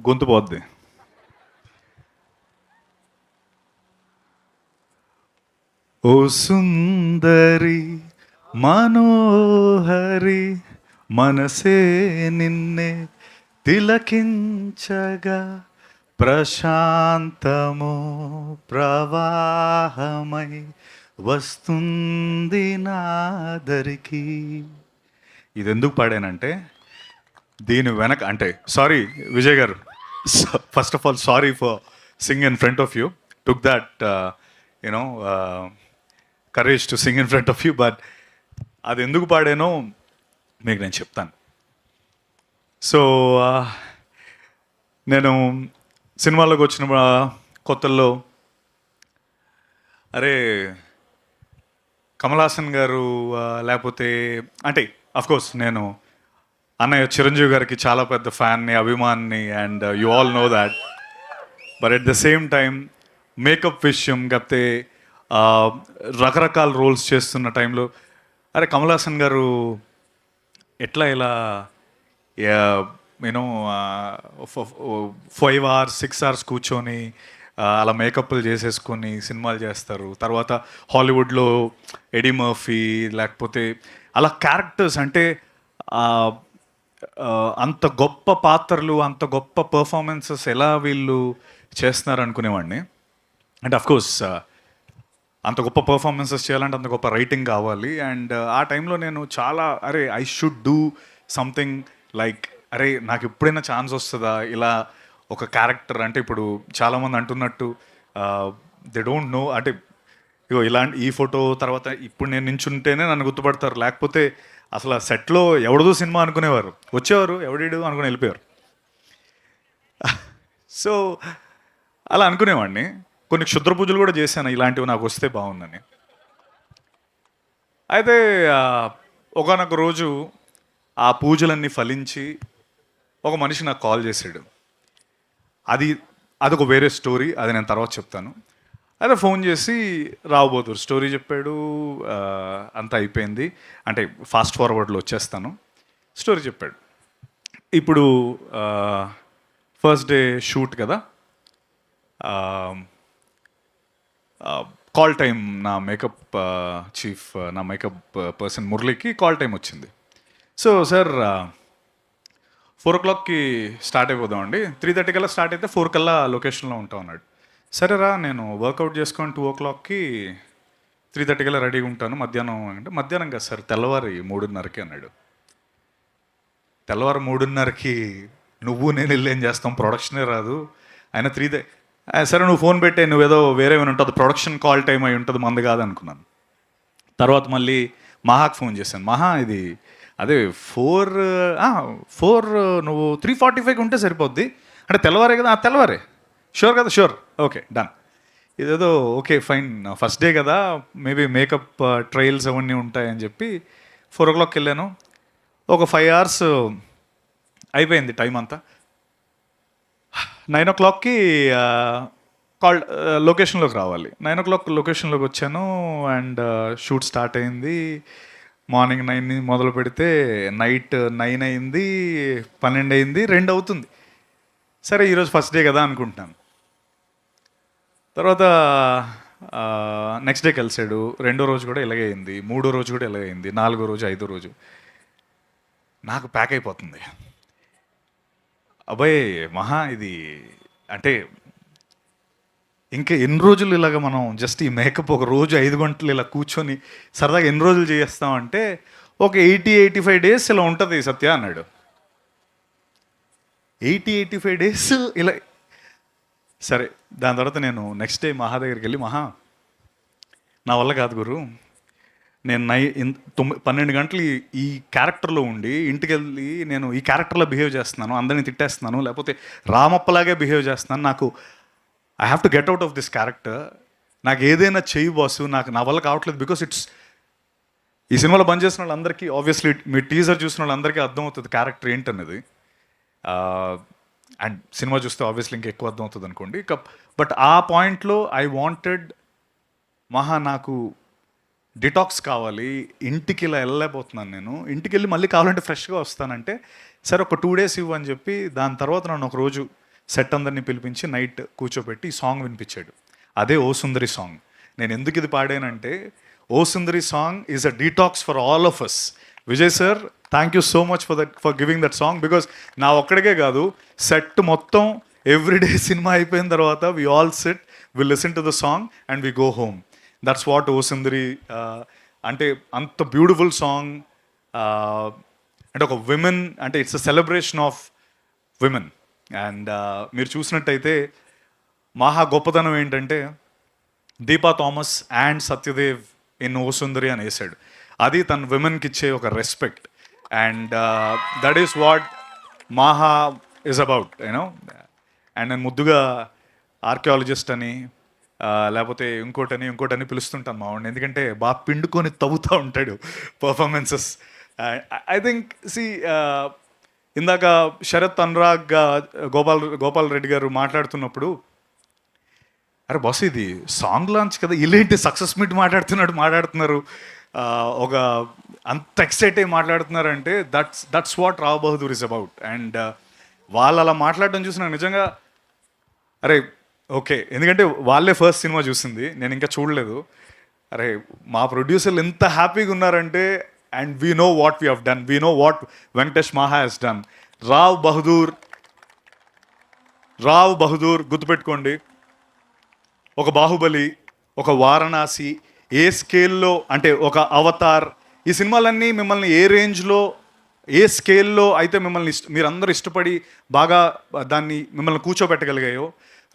గొంతు పోద్ది. ఓ సుందరి మనోహరి మనసే నిన్నే తిలకించగా ప్రశాంతము ప్రవాహమై వస్తుంది నాదరికి. ఇది ఎందుకు పాడానంటే దీని వెనక అంటే సారీ విజయ్ గారు, first of all sorry for Singh in front of you, took that you know courage to sing in front of you, but అది ఎందుకు పాడానో మీకు నేను చెప్తాను. సో నేను సినిమాలోకి వచ్చిన కొత్తల్లో అరే కమల్ హాసన్ గారు లేకపోతే అంటే అఫ్కోర్స్ నేను అన్నయ్య చిరంజీవి గారికి చాలా పెద్ద ఫ్యాన్ని, అభిమాన్ని, and you all know that. But at the same time makeup విషయం కాకపోతే రకరకాల రోల్స్ చేస్తున్న టైంలో అరే కమల్ హాసన్ గారు ఎట్లా ఇలా యూనో 5 hours 6 hours కూర్చొని అలా మేకప్లు చేసేసుకొని సినిమాలు చేస్తారు. తర్వాత హాలీవుడ్లో ఎడీ మర్ఫీ లేకపోతే అలా క్యారెక్టర్స్ అంటే అంత గొప్ప పాత్రలు అంత గొప్ప పర్ఫార్మెన్సెస్ ఎలా వీళ్ళు చేస్తున్నారు అనుకునేవాడిని. అండ్ అఫ్కోర్స్ అంత గొప్ప పర్ఫార్మెన్సెస్ చేయాలంటే అంత గొప్ప రైటింగ్ కావాలి. అండ్ ఆ టైంలో నేను చాలా అరే I should do something like అరే నాకు ఎప్పుడైనా ఛాన్స్ వస్తుందా ఇలా ఒక క్యారెక్టర్. అంటే ఇప్పుడు చాలామంది అంటున్నట్టు దే డోంట్ నో అంటే ఇగో ఇలాంటి ఈ ఫోటో తర్వాత ఇప్పుడు నేను నించుంటేనే నన్ను గుర్తుపడతారు, లేకపోతే అసలు ఆ సెట్లో ఎవడదో సినిమా అనుకునేవారు, వచ్చేవారు ఎవడీడు అనుకుని వెళ్ళిపోయారు. సో అలా అనుకునేవాడిని. కొన్ని క్షుద్ర పూజలు కూడా చేశాను ఇలాంటివి నాకు వస్తే బాగుందని. అయితే ఒకానొక రోజు ఆ పూజలన్నీ ఫలించి ఒక మనిషి నాకు కాల్ చేశాడు. అదొక వేరే స్టోరీ, అది నేను తర్వాత చెప్తాను. అయితే ఫోన్ చేసి రాబోతురు స్టోరీ చెప్పాడు, అంతా అయిపోయింది అంటే ఫాస్ట్ ఫార్వర్డ్లో వచ్చేస్తాను. స్టోరీ చెప్పాడు. ఇప్పుడు ఫస్ట్ డే షూట్ కదా, కాల్ టైం నా మేకప్ చీఫ్ నా మేకప్ పర్సన్ మురళికి కాల్ టైం వచ్చింది. సో సార్ 4 o'clockకి స్టార్ట్ అయిపోదామండి, 3:30 కల్లా స్టార్ట్ అయితే 4 కల్లా లొకేషన్లో ఉంటాం అన్నాడు. సరేరా నేను వర్కౌట్ చేసుకొని 2 o'clockకి 3:30 కల్లా రెడీగా ఉంటాను మధ్యాహ్నం అంటే, మధ్యాహ్నం కదా సార్ తెల్లవారి 3:30కి అన్నాడు. తెల్లవారు 3:30కి నువ్వు నేను వెళ్ళి ఏం చేస్తాం, ప్రొడక్షనే రాదు. ఆయన 3 సరే నువ్వు ఫోన్ పెట్టే, నువ్వేదో వేరే ఏమైనా ఉంటుంది ప్రొడక్షన్ కాల్ టైం అయి ఉంటుంది మంది కాదు అనుకున్నాను. తర్వాత మళ్ళీ మహాకి ఫోన్ చేశాను, మహా ఇది అదే 4 నువ్వు 3:45కి ఉంటే సరిపోద్ది అంటే తెల్లవారే కదా, తెల్లవారే షూర్ కదా, షూర్ ఓకే డన్. ఇదేదో ఓకే ఫైన్ ఫస్ట్ డే కదా మేబీ మేకప్ ట్రయల్స్ అవన్నీ ఉంటాయని చెప్పి 4 o'clockకి వెళ్ళాను. ఒక 5 hours అయిపోయింది టైం అంతా. 9 o'clockకి కాల్ లొకేషన్లోకి రావాలి. 9 o'clock లొకేషన్లోకి వచ్చాను అండ్ షూట్ స్టార్ట్ అయింది. మార్నింగ్ 9 మొదలు పెడితే నైట్ 9 అయింది, 12 అయింది, 2 అవుతుంది. సరే ఈరోజు ఫస్ట్ డే కదా అనుకుంటున్నాను. తర్వాత నెక్స్ట్ డే కలిసాడు, 2వ రోజు కూడా ఇలాగే అయింది, 3వ రోజు కూడా ఇలాగే అయింది, 4వ రోజు 5వ రోజు నాకు ప్యాక్ అయిపోతుంది. అబ్బాయి మహా ఇది అంటే ఇంకా ఎన్ని రోజులు ఇలాగ మనం జస్ట్ ఈ మేకప్ ఒక రోజు 5 గంటలు ఇలా కూర్చొని సరదాగా ఎన్ని రోజులు చేస్తామంటే ఒక 80-85 days ఇలా ఉంటుంది సత్య అన్నాడు. 80-85 days ఇలా. సరే దాని తర్వాత నేను నెక్స్ట్ డే మహా దగ్గరికి వెళ్ళి, మహా నా వల్ల కాదు గురు, నేను 12 గంటలు ఈ క్యారెక్టర్లో ఉండి ఇంటికి వెళ్ళి నేను ఈ క్యారెక్టర్లో బిహేవ్ చేస్తున్నాను, అందరినీ తిట్టేస్తున్నాను, లేకపోతే రామప్పలాగే బిహేవ్ చేస్తున్నాను, నాకు I have to get out of this character, నాకు ఏదైనా చెయ్యి బాసు, నాకు నా వల్ల కావట్లేదు. బికాస్ ఈ సినిమాలో బంద్ చేసిన వాళ్ళందరికీ ఆబ్వియస్లీ మీ టీజర్ చూసిన వాళ్ళందరికీ అర్థమవుతుంది క్యారెక్టర్ ఏంటనేది. అండ్ సినిమా చూస్తే ఆబ్వియస్లీ ఇంకా ఎక్కువ అర్థమవుతుంది అనుకోండి. బట్ ఆ పాయింట్లో ఐ వాంటెడ్ మహా నాకు డిటాక్స్ కావాలి, ఇంటికి ఇలా వెళ్ళలేకపోతున్నాను నేను, ఇంటికి వెళ్ళి మళ్ళీ కావాలంటే ఫ్రెష్గా వస్తానంటే సరే ఒక 2 days ఇవ్వు అని చెప్పి దాని తర్వాత నన్ను ఒక రోజు సెట్ అందరినీ పిలిపించి నైట్ కూర్చోబెట్టి ఈ సాంగ్ వినిపించాడు. అదే ఓ సుందరి సాంగ్. నేను ఎందుకు ఇది పాడానంటే, O Sundari song is a detox for all of us. Vijay sir, thank you so much for giving that song. Because నా ఒక్కడికే కాదు, సెట్ మొత్తం ఎవ్రీడే సినిమా అయిపోయిన తర్వాత we all sit, we listen to the song and we go home. That's what O Sundari అంటే. అంత beautiful song. అంటే ఒక విమెన్, అంటే it's a celebration of women. And మీరు చూసినట్టయితే మహా గొప్పతనం ఏంటంటే, దీపా థామస్ అండ్ సత్యదేవ్ ఇన్ ఓ సుందరి అని వేసాడు. అది తన విమెన్కి ఇచ్చే ఒక respect. And that is what Maha is about, you know. And నేను ముద్దుగా ఆర్కియాలజిస్ట్ అని లేకపోతే ఇంకోటని పిలుస్తుంటాను మా వాడిని, ఎందుకంటే బాగా పిండుకొని తవ్వుతూ ఉంటాడు పర్ఫార్మెన్సెస్. ఐ థింక్ ఇందాక శరత్, అనురాగ్, గోపాల్ రెడ్డి గారు మాట్లాడుతున్నప్పుడు, అరే బాస్ ఇది సాంగ్ లాంచ్ కదా, ఇలాంటి సక్సెస్ మీట్ మాట్లాడుతున్నారు, ఒక అంత ఎక్సైట్ అయ్యి మాట్లాడుతున్నారంటే that's what Rao Bahadur is about. And వాళ్ళు అలా మాట్లాడడం చూసి నాకు నిజంగా అరే ఓకే, ఎందుకంటే వాళ్ళే ఫస్ట్ సినిమా చూసింది, నేను ఇంకా చూడలేదు. అరే మా ప్రొడ్యూసర్లు ఎంత హ్యాపీగా ఉన్నారంటే, and we know what we have done, we know what Venkatesh మహా హెస్ డన్. రావ్ బహదూర్ గుర్తుపెట్టుకోండి. ఒక బాహుబలి, ఒక వారణాసి, ఏ స్కేల్లో అంటే ఒక అవతార్, ఈ సినిమాలన్నీ మిమ్మల్ని ఏ రేంజ్లో, ఏ స్కేల్లో అయితే మిమ్మల్ని మీరందరూ ఇష్టపడి బాగా మిమ్మల్ని కూర్చోబెట్టగలిగాయో,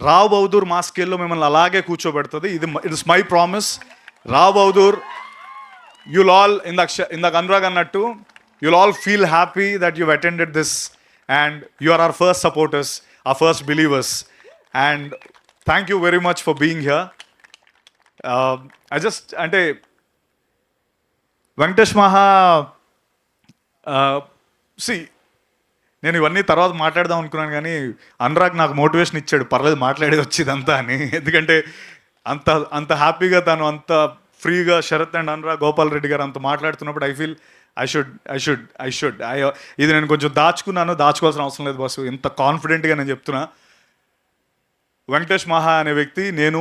రావ్ బహదూర్ మా స్కేల్లో మిమ్మల్ని అలాగే కూర్చోబెడుతుంది. It's my promise. Rao Bahadur, you'll all, ఇందాక అనురాగ్ అన్నట్టు, you'll all feel happy that you've attended this and you are our first supporters, our first believers, and thank you very much for being here. అంటే వెంకటేష్ మహా నేను ఇవన్నీ తర్వాత మాట్లాడదాం అనుకున్నాను, కానీ అనురాగ్ నాకు మోటివేషన్ ఇచ్చాడు, పర్లేదు మాట్లాడేది వచ్చిందంతా అని. ఎందుకంటే అంత హ్యాపీగా తను అంత ఫ్రీగా శరత్ అండ్ అనురాగ్, గోపాల్ రెడ్డి గారు అంత మాట్లాడుతున్నప్పుడు ఐ ఫీల్ ఐ షుడ్ ఇది నేను కొంచెం దాచుకోవాల్సిన అవసరం లేదు బాసు, ఇంత కాన్ఫిడెంట్గా నేను చెప్తున్నా. వెంకటేష్ మహా అనే వ్యక్తి, నేను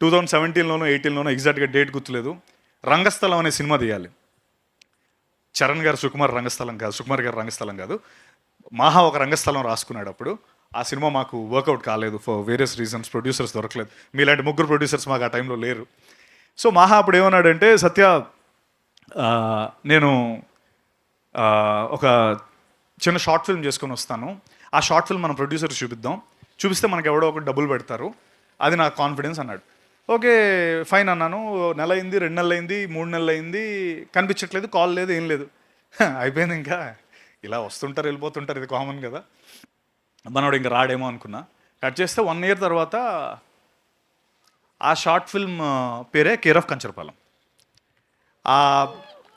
2017లోనో 18లోనో ఎగ్జాక్ట్గా డేట్ గుర్తులేదు, రంగస్థలం అనే సినిమా తీయాలి. చరణ్ గారు సుకుమార్ గారు రంగస్థలం కాదు, మహా ఒక రంగస్థలం రాసుకున్నాడు. అప్పుడు ఆ సినిమా మాకు వర్కౌట్ కాలేదు ఫర్ వేరియస్ రీజన్స్, ప్రొడ్యూసర్స్ దొరకలేదు. మీలాంటి ముగ్గురు ప్రొడ్యూసర్స్ మాకు ఆ టైంలో లేరు. సో మహా అప్పుడు ఏమన్నాడంటే, సత్య నేను ఒక చిన్న షార్ట్ ఫిల్మ్ చేసుకొని వస్తాను, ఆ షార్ట్ ఫిల్మ్ మనం ప్రొడ్యూసర్స్ చూపిస్తే మనకు ఎవడో ఒకటి డబ్బులు పెడతారు, అది నాకు కాన్ఫిడెన్స్ అన్నాడు. ఓకే ఫైన్ అన్నాను. నెల అయింది, 2 నెలలు అయింది, 3 నెలలు అయింది, కనిపించట్లేదు, కాల్ లేదు, ఏం లేదు. అయిపోయింది, ఇంకా ఇలా వస్తుంటారు వెళ్ళిపోతుంటారు, ఇది కామన్ కదా, మనోడు ఇంకా రాడేమో అనుకున్నా. కట్ చేస్తే 1 year తర్వాత ఆ షార్ట్ ఫిల్మ్ పేరే కేర్ ఆఫ్ కంచరపాలెం.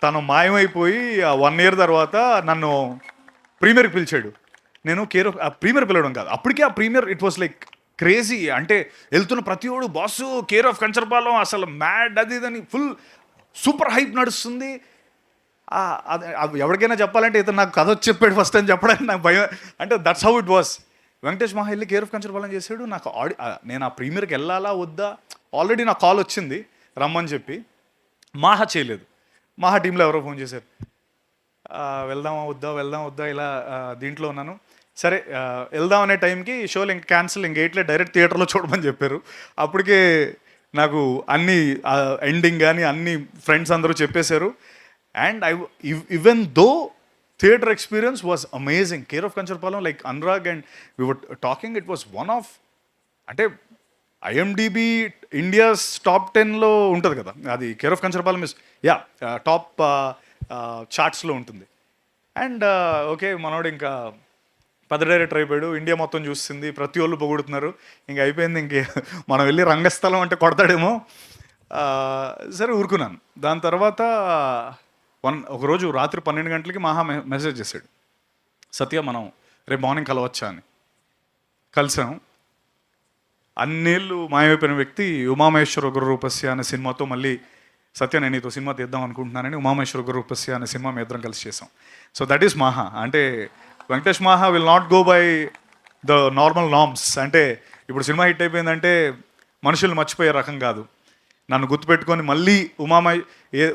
తను మాయమైపోయి 1 year తర్వాత నన్ను ప్రీమియర్కి పిలిచాడు. నేను ప్రీమియర్ పిలవడం కాదు, అప్పటికే ఆ premiere it was like crazy. అంటే వెళ్తున్న ప్రతి ఒడు బాసు కేర్ ఆఫ్ కంచరపాలెం అసలు మ్యాడ్, అది ఇదని ఫుల్ సూపర్ హైప్ నడుస్తుంది. ఎవరికైనా చెప్పాలంటే ఇతను నాకు కథ వచ్చి చెప్పాడు ఫస్ట్ అని చెప్పడానికి నాకు భయం. అంటే that's how it was. Venkatesh మహా వెళ్ళి కేర్ ఆఫ్ కంచరపాలెం చేశాడు. నాకు నేను ఆ ప్రీమియర్కి వెళ్ళాలా వద్దా, ఆల్రెడీ నాకు కాల్ వచ్చింది రమ్మని చెప్పి. మహా చేయలేదు. మహా టీంలో ఎవరో ఫోన్ చేశారు, వెళ్దామా వద్దా ఇలా దీంట్లో ఉన్నాను. సరే వెళ్దాం అనే టైంకి షోలు ఇంక క్యాన్సిల్, ఇంక ఎయిట్లే డైరెక్ట్ థియేటర్లో చూడమని చెప్పారు. అప్పటికే నాకు అన్ని ఎండింగ్ కానీ అన్ని ఫ్రెండ్స్ అందరూ చెప్పేశారు. And even though theatre experience was amazing. Care of Kancharapalem, like Anurag and we were talking, it was one of, అంటే IMDb ఇండియాస్ టాప్ 10లో ఉంటుంది కదా అది. Care of Kancharapalem is top చార్ట్స్లో ఉంటుంది. అండ్ ఓకే మనోడు ఇంకా పెద్ద డైరెక్టర్ అయిపోయాడు, ఇండియా మొత్తం చూస్తుంది, ప్రతి వాళ్ళు పొగుడుతున్నారు, ఇంక అయిపోయింది, ఇంకే మనం వెళ్ళి రంగస్థలం అంటే కొడతాడేమో. సరే ఊరుకున్నాను. దాని తర్వాత ఒకరోజు రాత్రి 12 గంటలకి మహా మెసేజ్ చేశాడు, సత్య మనం రేపు మార్నింగ్ కలవచ్చా అని. కలిసాం. అన్నేళ్ళు మాయమైపోయిన వ్యక్తి ఉమామహేశ్వర ఉగ్రరూపస్య అనే సినిమాతో మళ్ళీ సత్య నేను నీతో సినిమా తీద్దాం అనుకుంటున్నానని ఉమామహేశ్వర ఉగ్రరూపస్య అనే సినిమా మేము ఇద్దరం కలిసి చేసాం. సో దట్ ఈస్ మహా. అంటే వెంకటేష్ మహా will not go by the normal norms. అంటే ఇప్పుడు సినిమా హిట్ అయిపోయిందంటే మనుషులు మర్చిపోయే రకం కాదు. నన్ను గుర్తుపెట్టుకొని మళ్ళీ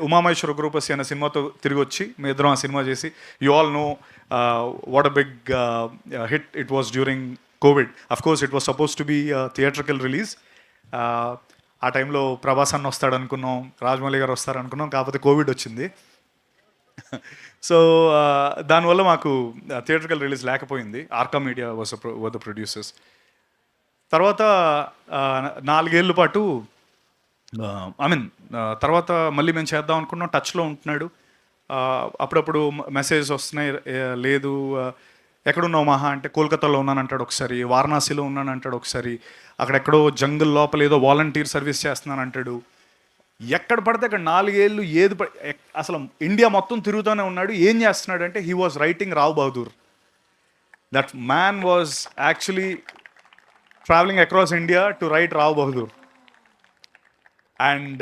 ఉమామహేశ్వర గ్రూపస్ అనే సినిమాతో తిరిగి వచ్చి మీ ఇద్దరం ఆ సినిమా చేసి, you all know what a big hit it was during Covid. Of course it was suppose to be theatrical release. ఆ టైంలో ప్రభాస్ అన్న వస్తాడు అనుకున్నాం, రాజమౌళి గారు వస్తారు అనుకున్నాం, కాకపోతే కోవిడ్ వచ్చింది. సో దానివల్ల మాకు థియేట్రికల్ రిలీజ్ లేకపోయింది. Arka media were the producers. తర్వాత 4 ఏళ్ళ పాటు తర్వాత మళ్ళీ మేము చేద్దాం అనుకున్నాం. టచ్లో ఉంటున్నాడు, అప్పుడప్పుడు మెసేజ్ వస్తున్నాయి. లేదు ఎక్కడున్నావు మహా అంటే కోల్కతాలో ఉన్నాను అంటాడు ఒకసారి, వారణాసిలో ఉన్నాను అంటాడు ఒకసారి, అక్కడెక్కడో జంగిల్ లోపల ఏదో వాలంటీర్ సర్వీస్ చేస్తున్నాను అంటాడు. ఎక్కడ పడితే అక్కడ 4 ఏళ్ళు అసలు ఇండియా మొత్తం తిరుగుతూనే ఉన్నాడు. ఏం చేస్తున్నాడు అంటే he was writing Rao Bahadur. That man was actually travelling across India to write Rao Bahadur. And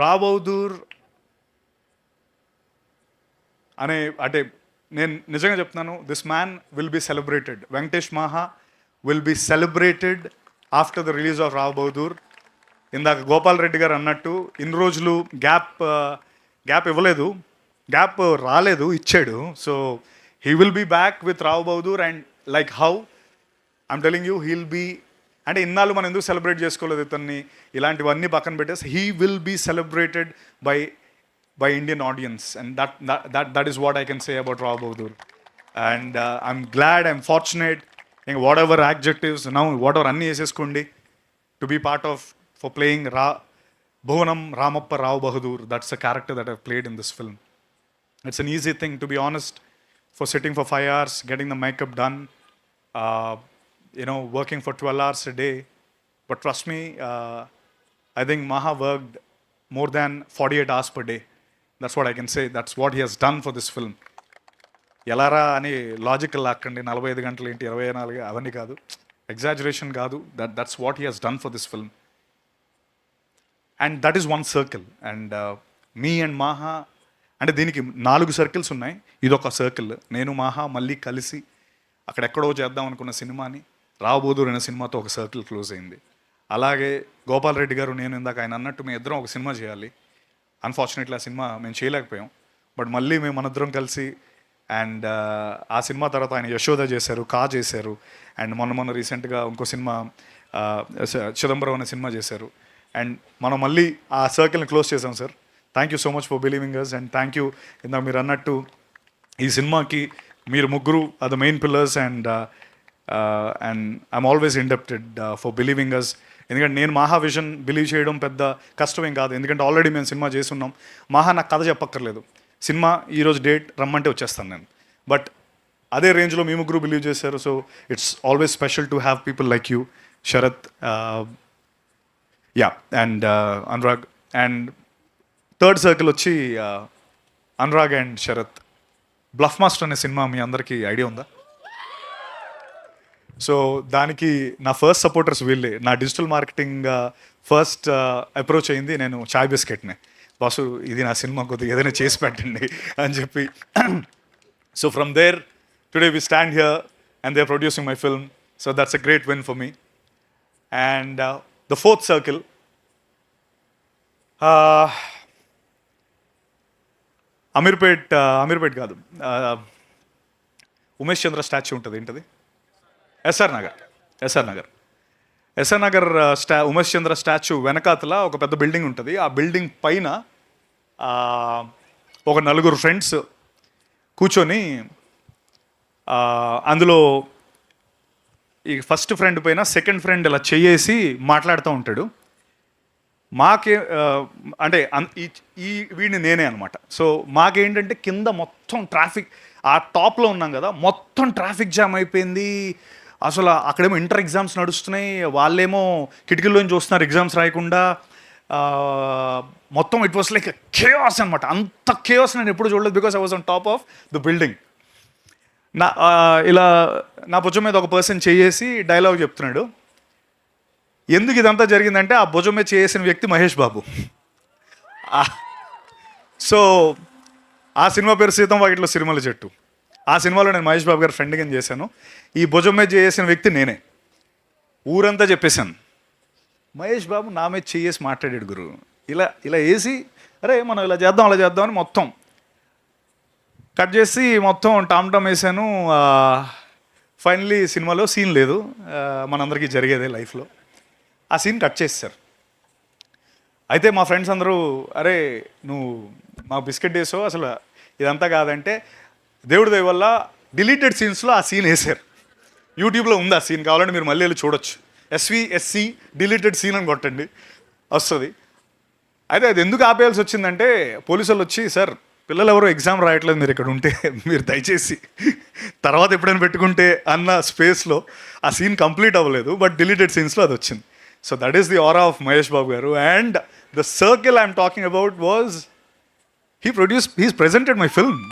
Rao Bahadur అంటే నేను నిజంగా చెప్తున్నాను, this man will be celebrated. Venkatesh Maha will be celebrated after the release of Rao Bahadur. ఇందాక గోపాల్ రెడ్డి గారు అన్నట్టు ఇన్ని రోజులు గ్యాప్ ఇవ్వలేదు, గ్యాప్ రాలేదు, ఇచ్చాడు. So he will be back with Rao Bahadur. And like how I'm telling you, he'll be అంటే ఇన్నాళ్ళు మనం ఎందుకు సెలబ్రేట్ చేసుకోలేదు ఇతన్ని, ఇలాంటివన్నీ పక్కన పెట్టేసి he will be celebrated by Indian audience, and that is what I can say about Rao Bahadur. And I'm glad, I'm fortunate, and whatever adjectives now, whatever anni eseskondi, to be part of, for playing Bhuvanam Ramappa Rao Bahadur. That's a character that I've played in this film. It's an easy thing, to be honest, for sitting for 5 hours, getting the makeup done, working for 12 hours a day. But trust me, I think Maha worked more than 48 hours per day. That's what I can say. That's what he has done for this film. ఎలారా అని logical లాక్కండి, 45 గంటలు ఏంటి 24 అవన్నీ కాదు, exaggeration కాదు. That's what he has done for this film. And that is one circle. And me and Maha అంటే దీనికి 4 circles ఉన్నాయి, ఇదొక సర్కిల్. నేను మాహా మళ్ళీ కలిసి అక్కడెక్కడో చేద్దాం అనుకున్న సినిమాని రావ్ బహదూర్ అనే సినిమాతో ఒక సర్కిల్ క్లోజ్ అయింది. అలాగే గోపాల్ రెడ్డి గారు, నేను ఇందాక ఆయన అన్నట్టు మేము ఇద్దరం ఒక సినిమా చేయాలి. అన్ఫార్చునేట్లీ ఆ సినిమా మేము చేయలేకపోయాం. బట్ మళ్ళీ మేము మనందరం కలిసి, అండ్ ఆ సినిమా తర్వాత ఆయన యశోద చేశారు, కా చేశారు, అండ్ మొన్న రీసెంట్గా ఇంకో సినిమా చిదంబరం అనే సినిమా చేశారు. అండ్ మనం మళ్ళీ ఆ సర్కిల్ని క్లోజ్ చేసాం sir. Thank you so much for believing us. And thank you, ఇందాక మీరు అన్నట్టు ఈ సినిమాకి మీరు ముగ్గురు are the main pillars. And I'm always indebted for believing us. ఎందుకంటే నేను మాహా విజన్ బిలీవ్ చేయడం పెద్ద కష్టమేం కాదు, ఎందుకంటే ఆల్రెడీ మేము సినిమా చేస్తున్నాం. మాహా నాకు కథ చెప్పక్కర్లేదు, సినిమా ఈరోజు డేట్ రమ్మంటే వచ్చేస్తాను నేను. బట్ అదే రేంజ్లో మీ ముగ్గురు బిలీవ్ చేశారు. So it's always special to have people like you, Sharat, and Anurag. And third circle వచ్చి Anurag and Sharat. Bluff master అనే సినిమా మీ అందరికీ ఐడియా ఉందా? సో దానికి నా ఫస్ట్ సపోర్టర్స్ వీళ్ళే. నా డిజిటల్ మార్కెటింగ్ ఫస్ట్ అప్రోచ్ అయింది నేను చాయ్ బిస్కెట్నే. బాసు ఇది నా సినిమా కొద్దిగా ఏదైనా చేసి పెట్టండి అని చెప్పి. So from there today we stand here and they are producing my film. So that's a great win for me. And the fourth circle, Ameerpet కాదు, ఉమేష్ చంద్ర స్టాచ్యూ ఉంటుంది, ఏంటది, ఎస్ఆర్ నగర్ ఉమేష్ చంద్ర స్టాచ్యూ వెనకాతల ఒక పెద్ద బిల్డింగ్ ఉంటుంది. ఆ బిల్డింగ్ పైన ఒక 4 ఫ్రెండ్స్ కూర్చొని, అందులో ఈ ఫస్ట్ ఫ్రెండ్ పైన సెకండ్ ఫ్రెండ్ ఇలా చెయ్యేసి మాట్లాడుతూ ఉంటాడు. అంటే వీడిని నేనే అనమాట. సో మాకేంటంటే కింద మొత్తం ట్రాఫిక్, ఆ టాప్లో ఉన్నాం కదా, మొత్తం ట్రాఫిక్ జామ్ అయిపోయింది. అసలు అక్కడేమో ఇంటర్ ఎగ్జామ్స్ నడుస్తున్నాయి, వాళ్ళేమో కిటికీల్లోంచి చూస్తున్నారు ఎగ్జామ్స్ రాయకుండా. మొత్తం ఇట్ వాస్ లైక్ కేయాస్ అనమాట. అంత కేయాస్ నేను ఎప్పుడు చూడలేదు, because I was on top of the building. ఇలా నా భుజం మీద ఒక పర్సన్ చేసి డైలాగ్ చెప్తున్నాడు. ఎందుకు ఇదంతా జరిగిందంటే ఆ భుజం మీద చేసిన వ్యక్తి మహేష్ బాబు. సో ఆ సినిమా పేరు సీతం వాకిట్లో సిరిమల చెట్టు. ఆ సినిమాలో నేను మహేష్ బాబు గారి ఫ్రెండ్గా చేశాను. ఈ భుజం మీద చేసిన వ్యక్తి నేనే. ఊరంతా చెప్పేశాను, మహేష్ బాబు నా మీద చేసి మాట్లాడాడు గురు, ఇలా ఇలా వేసి అరే మనం ఇలా చేద్దాం అలా చేద్దాం అని మొత్తం కట్ చేసి మొత్తం టామ్ టామ్ వేసాను. ఫైనలీ సినిమాలో సీన్ లేదు, మనందరికీ జరిగేదే లైఫ్లో. ఆ సీన్ కట్ చేస్తారు. అయితే మా ఫ్రెండ్స్ అందరూ అరే నువ్వు మా బిస్కెట్ వేసావు, అసలు ఇదంతా కాదంటే దేవుడి దయ వల్ల డిలీటెడ్ సీన్స్లో ఆ సీన్ వేసారు. యూట్యూబ్లో ఉంది ఆ సీన్, కావాలంటే మీరు మళ్ళీ వెళ్ళి చూడొచ్చు. SVSC డిలీటెడ్ సీన్ అని కొట్టండి వస్తుంది. అయితే అది ఎందుకు ఆపేయాల్సి వచ్చిందంటే పోలీసు వాళ్ళు వచ్చి, సార్ పిల్లలు ఎవరో ఎగ్జామ్ రాయట్లేదు, మీరు ఇక్కడ ఉంటే మీరు దయచేసి తర్వాత ఎప్పుడైనా పెట్టుకుంటే అన్న స్పేస్లో ఆ సీన్ కంప్లీట్ అవ్వలేదు, బట్ డిలీటెడ్ సీన్స్లో అది వచ్చింది. So that is the aura of Mahesh Babu గారు. And the circle I'm talking about was he's presented my film.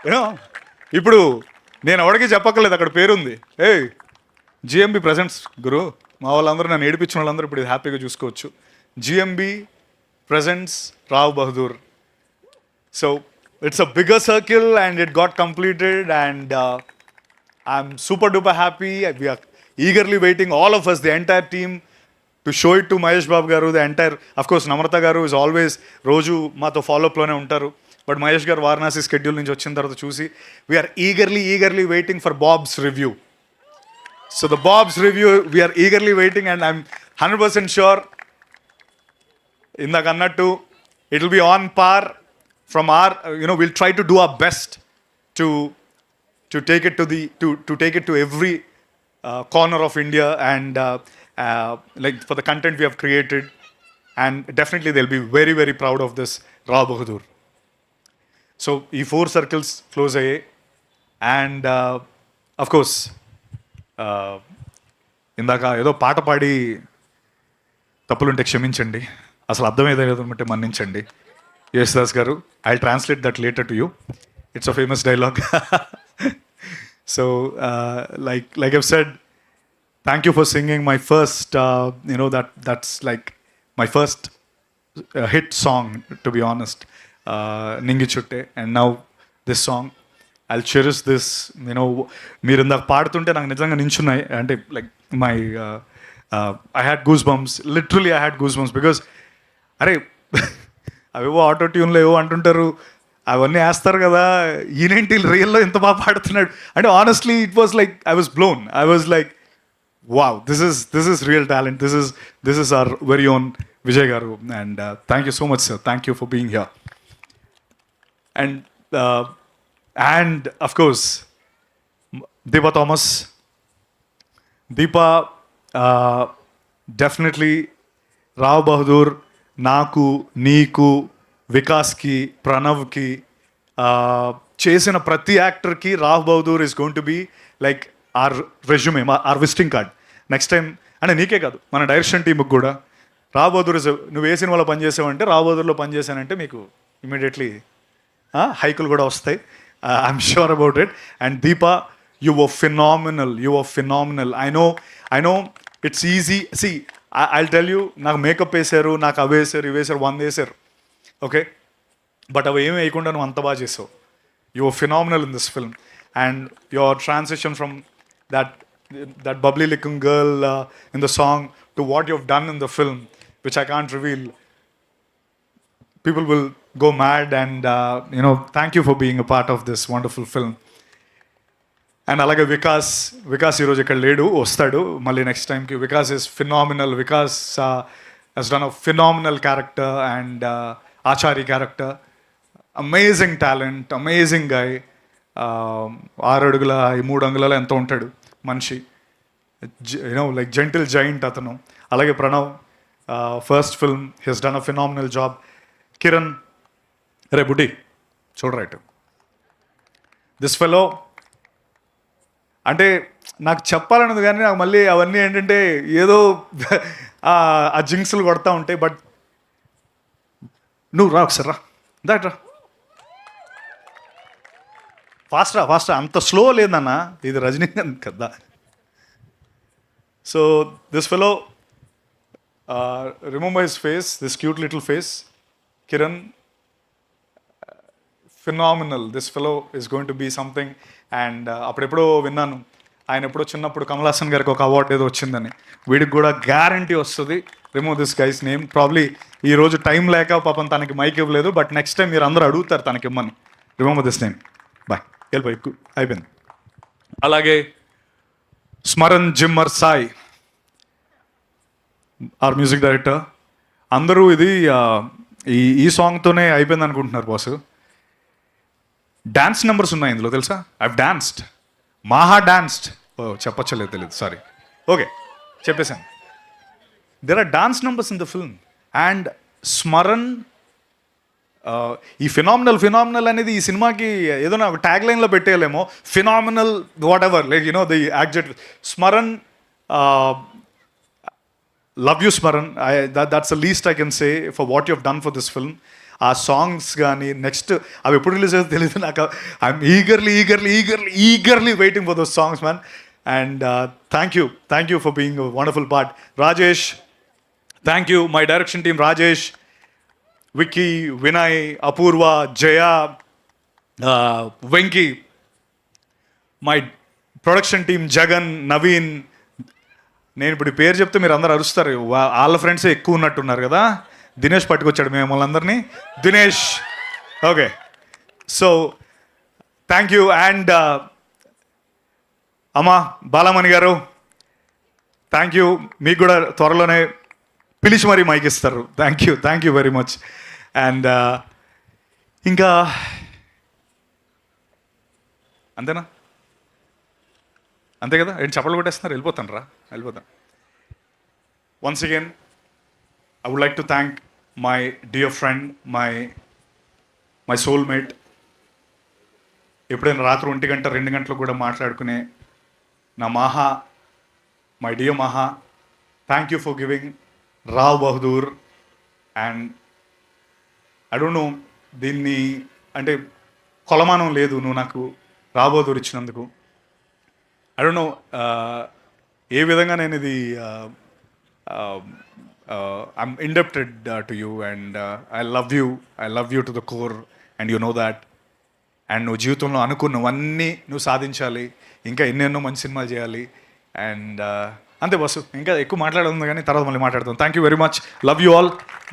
You know ఇప్పుడు నేను ఎవరికి చెప్పక్కర్లేదు, అక్కడ పేరుంది. GMB ప్రెజెంట్స్ గురు, మా వాళ్ళందరూ నన్ను ఏడిపించిన వాళ్ళందరూ ఇప్పుడు హ్యాపీగా చూసుకోవచ్చు. GMB presents Rao Bahadur. So it's a bigger circle and it got completed and I'm super duper happy. We are eagerly waiting, all of us, the entire team, to show it to Mahesh Babu garu, the entire, of course Namrata garu is always రోజు మాతో ఫాలోఅప్లోనే ఉంటారు. But Mahesh గారు Varanasi schedule నుంచి వచ్చిన తర్వాత చూసి we're eagerly waiting for Bob's review. So the Bob's review we're eagerly waiting and I'm 100% sure ఇందాక అన్నట్టు it will be on par from our will try to do our best to take it to every corner of India and like for the content we have created, and definitely they'll be very very proud of this Rao Bahadur. So ఈ 4 circles close అయ్యాయి and of course ఇందాక ఏదో పాట పాడి తప్పులుంటే క్షమించండి, అసలు అర్థం ఏదైతే మన్నించండి. యేసుదాస్ గారు, I translate that later to you. It's a famous dialogue. So like I've said, thank you for singing my first that's like my first hit song, to be honest, Ningi Chutte, and now this song I'll cherish this. మీరు ఇందాక పాడుతుంటే నాకు నిజంగా నించున్నాయి అంటే like my I had goosebumps, literally I had goosebumps because అరే అవేవో auto ట్యూన్లో ఏవో అంటుంటారు, అవన్నీ వేస్తారు కదా, ఈయనేంటి రియల్లో ఇంత బాగా పాడుతున్నాడు అంటే honestly it was like I was blown. I was like wow, this is real talent, this is our very own Vijay గారు. And thank you so much sir, thank you for being here. And of course Deepa Thomas. Deepa definitely Rao Bahadur నాకు, నీకు, వికాస్కి, ప్రణవ్కి, చేసిన ప్రతి యాక్టర్కి Rao Bahadur is going to be like our resume, or visiting card next time. అంటే నీకే కాదు, మన డైరెక్షన్ టీంకి కూడా రావ్ బహదూర్ ఇస్, నువ్వు ఏ సినిమాలో పనిచేసావంటే రావ్ బహదూర్లో పనిచేశానంటే మీకు ఇమీడియట్లీ హైకులు కూడా వస్తాయి. I'm sure about it. And Deepa, you were phenomenal. I know it's easy. See I tell you, నాకు మేకప్ వేసారు, నాకు అవి వేసారు, ఇవి వేసారు, 100 వేసారు, ఓకే, బట్ అవి ఏమి వేయకుండా నువ్వు అంత బాగా చేసావు. You are phenomenal in this film and your transition from that bubbly looking girl in the song to what you have done in the film, which I can't reveal. People will go mad and thank you for being a part of this wonderful film. And అలాగే వికాస్ ఈరోజు ఇక్కడ లేడు, వస్తాడు మళ్ళీ next టైంకి. Vikas is phenomenal. Vikas has done a phenomenal character and Achari character. Amazing talent, amazing guy. 6 అడుగుల 3 అంగుళాల ఎంత ఉంటాడు మనిషి, లైక్ జెంటిల్ జైంట్ అతను. అలాగే Pranav, first film, he has done a phenomenal job. Kiran, రే బుడ్డి చూడరైట్, దిస్ ఫెలో అంటే నాకు చెప్పాలన్నది కానీ నాకు మళ్ళీ అవన్నీ ఏంటంటే ఏదో ఆ జింక్స్లు కొడతా ఉంటాయి. బట్ నువ్వు రా ఒకసారి, రా దాట్రా, ఫాస్ట్ అంత స్లో లేదన్నా, ఇది రజనీకాంత్ కదా. So this fellow, remember his face, this cute little face. Kiran, phenomenal, this fellow is going to be something. And అప్పుడెప్పుడో విన్నాను, ఆయన ఎప్పుడో చిన్నప్పుడు కమల్ హాసన్ గారికి ఒక అవార్డు ఏదో వచ్చిందని. వీడికి కూడా గ్యారంటీ వస్తుంది. Remove this guys name. Probably ఈ రోజు టైం లేక పాపం తనకి మైక్ ఇవ్వలేదు, బట్ నెక్స్ట్ టైం మీరు అందరూ అడుగుతారు తనకి ఇమ్మని. Remove this name. బాయ్, వెళ్ళిపోయి అయిపోయింది. అలాగే స్మరణ్ జిమ్మర్ సాయ్, ఆర్ మ్యూజిక్ డైరెక్టర్. అందరూ ఇది ఈ సాంగ్తోనే అయిపోయింది అనుకుంటున్నారు బాస్. డాన్స్ నెంబర్స్ ఉన్నాయి ఇందులో తెలుసా? I've danced, Maha danced. ఓ చెప్పచ్చలేదు, తెలియదు, సారీ. ఓకే, చెప్పేశాను. There are dance numbers in the film. And Smaran ఈ ఫినామినల్ అనేది ఈ సినిమాకి ఏదో ఒక ట్యాగ్ లైన్లో పెట్టేయలేమో. Phenomenal whatever, like the adjective. Smaran, love you Smaran. That's the least I can say for what you have done for this film. ఆ songs కానీ నెక్స్ట్ అవి ఎప్పుడు రిలీజ్ అవుతుందో తెలియదు నాకు. I'm eagerly waiting for those songs, man. And thank you for being wonderful part. Rajesh, thank you. My direction team Rajesh, Vicky, Vinay, Apoorva, Jaya, Venky. My production team Jagan, Naveen. నేను ఇప్పుడు పేరు చెప్తే మీరు అందరు అరుస్తారు, వాళ్ళ ఫ్రెండ్సే ఎక్కువ ఉన్నట్టున్నారు కదా. దినేష్ పట్టుకొచ్చాడు మిమ్మల్ని అందరినీ. Dinesh, okay. So thank you. And అమ్మా బాలమణి గారు, థ్యాంక్ యూ. మీకు కూడా త్వరలోనే పిలిచి మరీ మైక్ ఇస్తారు. Thank you very much. And ఇంకా అంతేనా? అంతే కదా? ఏంటి చప్పట్లు కొట్టేస్తున్నారు? వెళ్ళిపోతాను. Once again I would like to thank my dear friend, my soulmate. ఎప్పుడైనా రాత్రి 1 గంట 2 గంటలు కూడా మాట్లాడుకునే నా Maha, my dear Maha. Thank you for giving Rao Bahadur. And I don't know, దీన్ని అంటే కొలమానం లేదు నువ్వు నాకు రావ్ బహదూర్ ఇచ్చినందుకు. ఐ డోంట్ నో ఏ విధంగా నేను ఇది I'm indebted to you, and I love you to the core, and you know that. And నువ్వు జీవితంలో అనుకున్నవన్నీ నువ్వు సాధించాలి, ఇంకా ఎన్నెన్నో మంచి సినిమాలు చేయాలి. అండ్ అంతే బస్సు, ఇంకా ఎక్కువ మాట్లాడుతుంది కానీ తర్వాత మళ్ళీ మాట్లాడతాం. Thank you very much. Love you all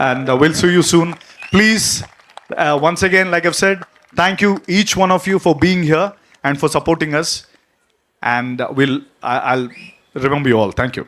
and will see you soon. Please once again, like I've said, thank you each one of you for being here and for supporting us, and I'll remember you all. Thank you.